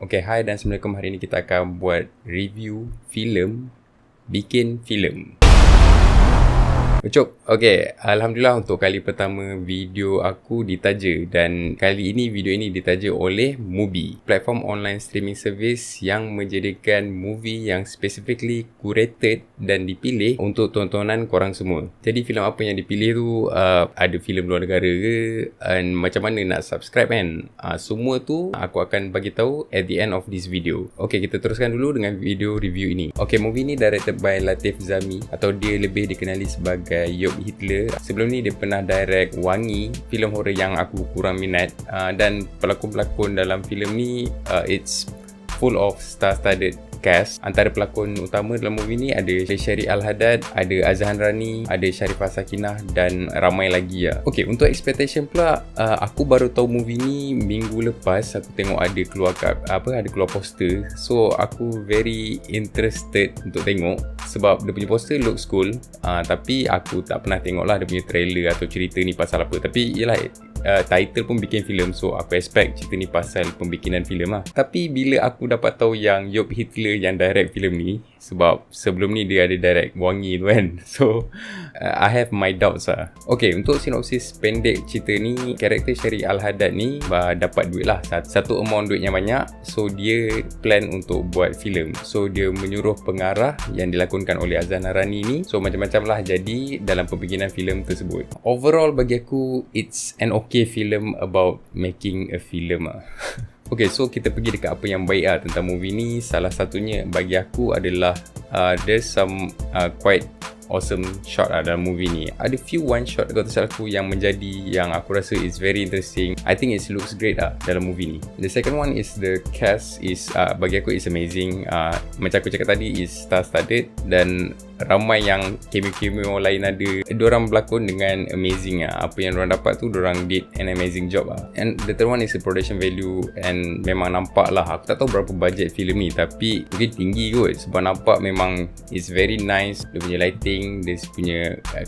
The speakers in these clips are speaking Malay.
Okay, hai dan Assalamualaikum. Hari ini kita akan buat review filem Bikin Filem. Ucup. Okay, Alhamdulillah untuk kali pertama video aku ditaja. Dan kali ini video ini ditaja oleh Mubi, platform online streaming service yang menjadikan movie yang specifically curated dan dipilih untuk tontonan korang semua. Jadi filem apa yang dipilih tu, ada filem luar negara ke, and macam mana nak subscribe kan. Semua tu aku akan bagi tahu at the end of this video. Okay, kita teruskan dulu dengan video review ini. Okay, movie ni directed by Latif Zami, atau dia lebih dikenali sebagai Job Hitler. Sebelum ni dia pernah direct Wangi, filem horror yang aku kurang minat, dan pelakon-pelakon dalam filem ni it's full of star-studded cast. Antara pelakon utama dalam movie ni ada Sherry Al-Haddad, ada Azhan Rani, ada Sharifah Sakinah dan ramai lagi lah. Okay, untuk expectation pula, aku baru tahu movie ni minggu lepas. Aku tengok ada keluar poster. So aku very interested untuk tengok sebab dia punya poster looks cool. Tapi aku tak pernah tengok lah dia punya trailer atau cerita ni pasal apa. Tapi yelah, title pun bikin filem, so aku expect cerita ni pasal pembikinan filem lah. Tapi bila aku dapat tahu yang Job Hitler yang direct filem ni, sebab sebelum ni dia ada direct Wangi tu kan, so I have my doubts lah. Okay, untuk sinopsis pendek cerita ni, karakter Sherry Al-Haddad ni dapat duit lah, satu amount duit yang banyak. So dia plan untuk buat filem. So dia menyuruh pengarah yang dilakonkan oleh Azhan Rani ni. So macam-macam lah jadi dalam pembikinan filem tersebut. Overall bagi aku, it's an okay film about making a film lah. Okay, so kita pergi dekat apa yang baik lah tentang movie ni. Salah satunya bagi aku adalah there's some quite awesome shot dalam movie ni. Ada few one shot kalau tak salah aku yang menjadi yang aku rasa is very interesting. I think it looks great dalam movie ni. The second one is the cast is bagi aku is amazing. Macam aku cakap tadi, is star-studded dan ramai yang cameo-cameo lain ada. Diorang berlakon dengan amazing lah. Apa yang diorang dapat tu, diorang did an amazing job lah. And the third one is the production value, and memang nampak lah, aku tak tahu berapa budget filem ni, tapi mungkin tinggi kot sebab nampak memang it's very nice. Dia punya lighting, dia punya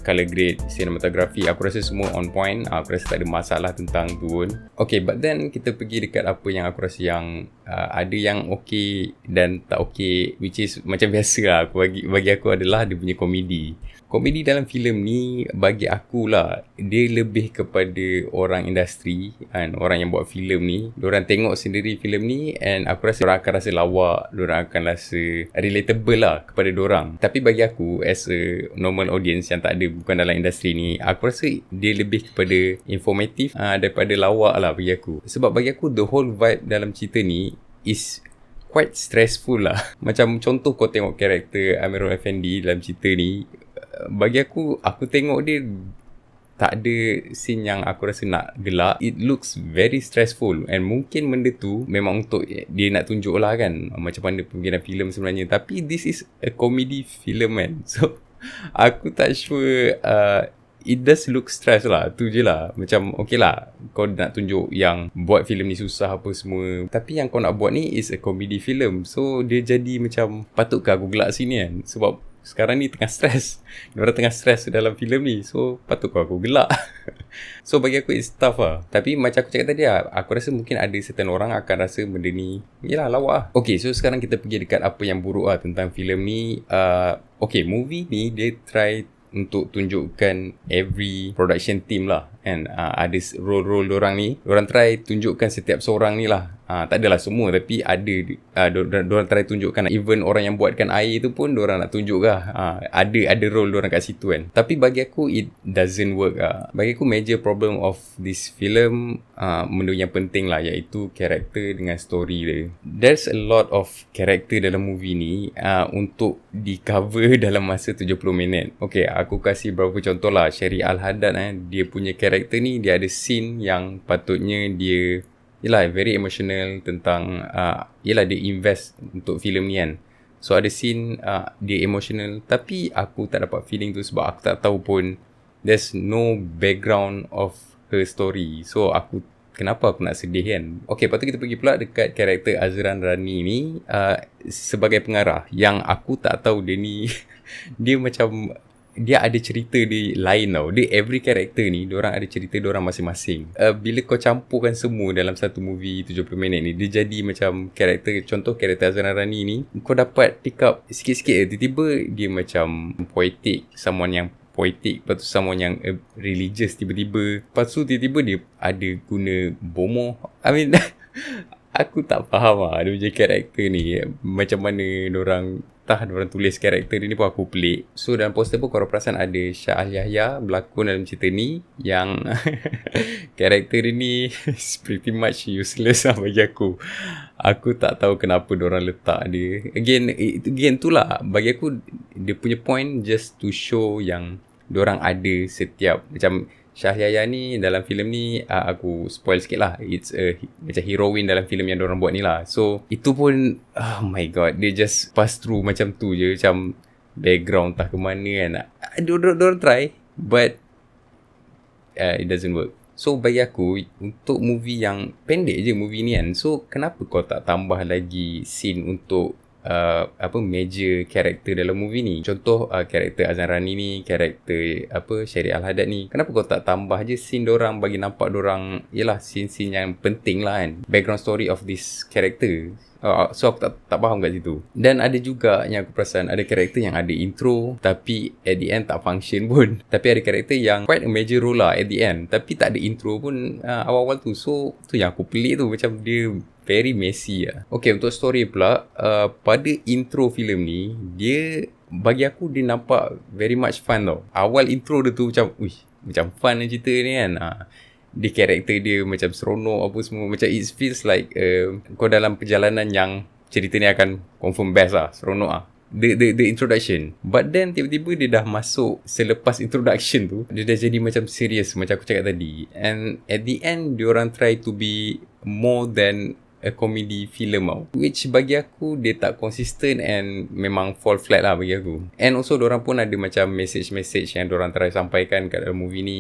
color grade, cinematography, aku rasa semua on point. Aku rasa tak ada masalah tentang tu pun. Okay, but then kita pergi dekat apa yang aku rasa yang ada yang okay dan tak okay, which is macam biasa lah. Bagi aku adalah dia punya komedi dalam filem ni. Bagi aku lah, dia lebih kepada orang industri kan, orang yang buat filem ni. Diorang tengok sendiri filem ni, and aku rasa diorang akan rasa lawak, diorang akan rasa relatable lah kepada diorang. Tapi bagi aku as a normal audience yang tak ada, bukan dalam industri ni, aku rasa dia lebih kepada informatif daripada lawak lah bagi aku. Sebab bagi aku the whole vibe dalam cerita ni is quite stressful lah. Macam contoh kau tengok karakter Amirul Effendi dalam cerita ni, bagi aku tengok dia tak ada scene yang aku rasa nak gelak. It looks very stressful, and mungkin benda tu memang untuk dia nak tunjuk lah kan macam mana pembikinan filem sebenarnya. Tapi this is a comedy film kan, so aku tak sure it does look stress lah. Tu je lah. Macam okay lah, kau nak tunjuk yang buat filem ni susah apa semua, tapi yang kau nak buat ni is a comedy film. So dia jadi macam, patutkah aku gelak sini kan? Sebab sekarang ni tengah stress. Diorang tengah stress dalam filem ni, so patutkah aku gelak? So bagi aku it's tough lah. Tapi macam aku cakap tadi lah, aku rasa mungkin ada certain orang akan rasa benda ni yelah lawak lah. Okay, so sekarang kita pergi dekat apa yang buruk lah tentang filem ni. Okay, movie ni dia try untuk tunjukkan every production team lah, and ada role-role diorang ni. Diorang try tunjukkan setiap seorang ni lah. Tak adalah semua, tapi ada diorang try tunjukkan. Even orang yang buatkan air tu pun diorang nak tunjuk lah. Ada role diorang kat situ kan. Tapi bagi aku it doesn't work lah. Bagi aku major problem of this film, benda yang penting lah, iaitu karakter dengan story dia. There's a lot of character dalam movie ni untuk di cover dalam masa 70 minit. Okay, aku kasih beberapa contoh lah. Sherry Al-Haddad dia punya karakter ni, dia ada scene yang patutnya dia yelah very emotional tentang yelah dia invest untuk filem ni kan. So ada scene dia emotional, tapi aku tak dapat feeling tu sebab aku tak tahu pun, there's no background of her story. So kenapa aku nak sedih kan. Okay, lepas tu kita pergi pula dekat karakter Azhan Rani ni sebagai pengarah, yang aku tak tahu dia ni dia macam dia ada cerita dia lain tau. Dia every character ni diorang ada cerita diorang masing-masing. Bila kau campurkan semua dalam satu movie 70 minit ni, dia jadi macam karakter, contoh karakter Azan Rani ni, kau dapat pick up sikit-sikit tiba-tiba dia macam poetic, someone yang poetic, lepas tu someone yang religious tiba-tiba, lepas tu tiba-tiba dia ada guna bomoh. I mean aku tak faham lah dia punya karakter ni, macam mana diorang tulis karakter dia ni pun aku pelik. So dalam poster pun korang perasan ada Shah Ali Yahya berlakon dalam cerita ni, yang karakter dia ni is pretty much useless lah bagi aku. Aku tak tahu kenapa diorang letak dia. Again tu lah bagi aku, dia punya point just to show yang diorang ada setiap, macam Shah Yahya ni dalam filem ni, aku spoil sikit lah, it's macam heroine dalam filem yang diorang buat ni lah. So itu pun, oh my god, dia just pass through macam tu je, macam background tak ke mana kan. Diorang try, but it doesn't work. So bagi aku, untuk movie yang pendek je movie ni kan, so kenapa kau tak tambah lagi scene untuk major karakter dalam movie ni? Contoh karakter Azan Rani ni, karakter Sherry Al-Haddad ni, kenapa kau tak tambah je scene dorang, bagi nampak dorang, yelah, scene-scene yang penting lah kan, background story of this character. So aku tak faham kat situ. Dan ada juga yang aku perasan, ada karakter yang ada intro tapi at the end tak function pun. Tapi ada karakter yang quite a major role lah at the end, tapi tak ada intro pun awal-awal tu. So tu yang aku pelik tu, macam dia very messy lah. Okay, untuk story pula, pada intro filem ni, dia bagi aku dia nampak very much fun tau. Awal intro dia tu macam, macam fun lah cerita ni kan. Dia karakter dia macam seronok apa semua, macam it feels like kau dalam perjalanan yang cerita ni akan confirm best lah, seronok lah. The introduction. But then tiba-tiba dia dah masuk, selepas introduction tu dia dah jadi macam serious, macam aku cakap tadi. And at the end diorang try to be more than a comedy film tau, which bagi aku dia tak consistent and memang fall flat lah bagi aku. And also diorang pun ada macam message-message yang diorang try sampaikan kat dalam movie ni,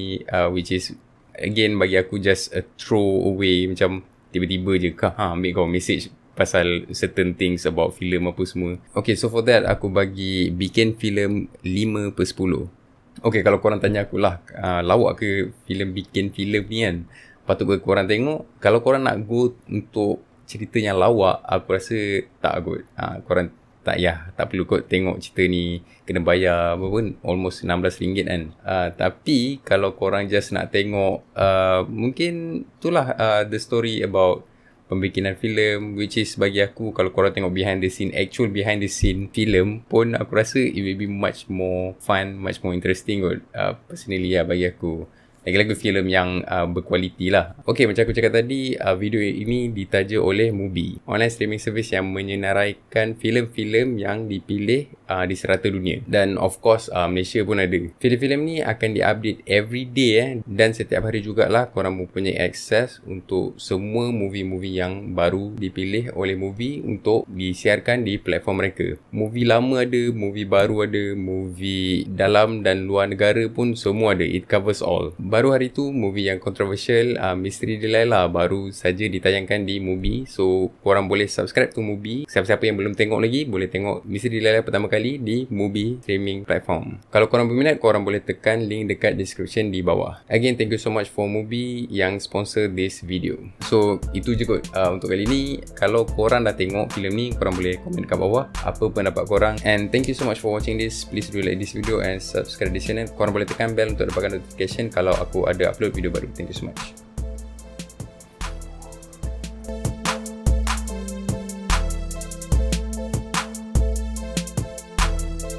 which is again bagi aku just a throw away, macam tiba-tiba je ambil kau message pasal certain things about film apa semua. Okay, so for that aku bagi bikin filem 5/10. Okay, kalau korang tanya aku lah, lawak ke filem bikin filem ni kan, patut ke korang tengok. Kalau korang nak go untuk cerita yang lawak, aku rasa tak kot. Korang tak perlu kot tengok cerita ni, kena bayar apa pun, almost RM16 kan. Tapi kalau korang just nak tengok mungkin itulah the story about pembikinan filem, which is bagi aku, kalau korang tengok actual behind the scene filem pun, aku rasa it will be much more fun, much more interesting kot, personally lah bagi aku. Lagi-lagi filem yang berkualiti lah. Okay, macam aku cakap tadi, video ini ditaja oleh Mubi, online streaming service yang menyenaraikan filem-filem yang dipilih di serata dunia. Dan of course Malaysia pun ada. Filem-filem ni akan diupdate every day dan setiap hari jugalah korang mempunyai akses untuk semua movie-movie yang baru dipilih oleh Mubi untuk disiarkan di platform mereka. Movie lama ada, movie baru ada, movie dalam dan luar negara pun semua ada. It covers all. Baru hari tu movie yang controversial, Misteri Delilah, baru saja ditayangkan di Mubi. So korang boleh subscribe to Mubi. Siapa-siapa yang belum tengok lagi, boleh tengok Misteri Delilah pertama kali di Mubi streaming platform. Kalau korang berminat, korang boleh tekan link dekat description di bawah. Again, thank you so much for Mubi yang sponsor this video. So itu je kot untuk kali ni. Kalau korang dah tengok filem ni, korang boleh komen dekat bawah apa pendapat korang. And thank you so much for watching this. Please do like this video and subscribe this channel. Korang boleh tekan bell untuk dapatkan notification kalau aku ada upload video baru. Thank you so much.